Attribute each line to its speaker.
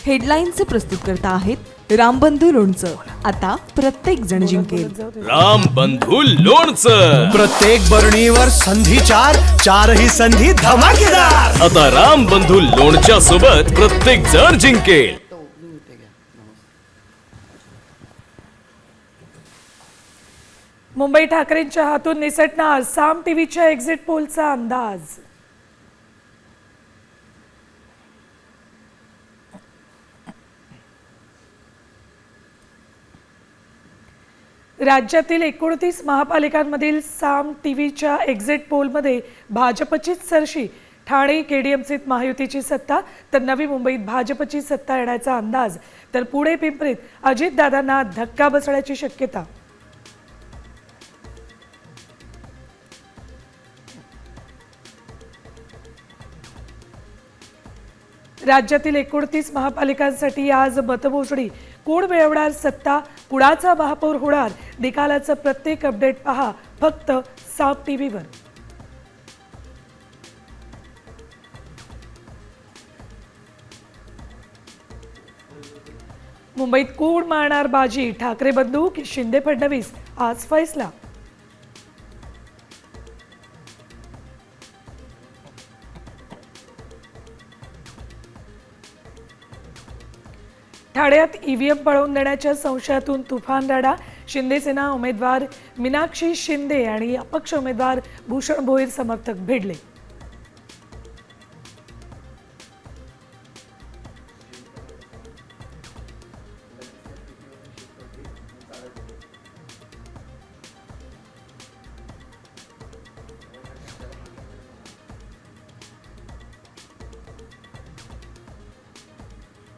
Speaker 1: हेडलाईनचे प्रस्तुतकर्ता आहेत रामबंधू लोणचं. आता प्रत्येक जण जिंकेल.
Speaker 2: रामबंधू लोणचं.
Speaker 3: प्रत्येक बरणीवर संधी चार, चारही संधी धमाकेदार.
Speaker 2: आता रामबंधू लोणच्या सोबत प्रत्येक जण जिंकेल.
Speaker 4: मुंबई ठाकरेंच्या हातून निसटणार साम टीव्हीच्या एक्झिट पोलचा अंदाज. राज्यातील 29 महापालिकांमधील साम टीव्हीच्या एक्झिट पोलमध्ये भाजपचीच सरशी. ठाणे केडीएमसीत महायुतीची सत्ता तर नवी मुंबईत भाजपची सत्ता येण्याचा अंदाज. तर पुणे पिंपरीत अजितदादांना धक्का बसण्याची शक्यता. राज्यातील 29 महापालिकांसाठी आज मतमोजणी. कोण मिळवणार सत्ता, कुणाचा महापौर होणार, निकालाचं प्रत्येक अपडेट पहा फक्त साम टीव्हीवर. मुंबईत कोण मारणार बाजी, ठाकरे बंधू की शिंदे फडणवीस, आज फैसला. ठाण्यात ईव्हीएम पळवून देण्याच्या संशयातून तुफान राडा. शिंदेसेना उमेदवार मीनाक्षी शिंदे आणि अपक्ष उमेदवार भूषण भोईर समर्थक भिडले.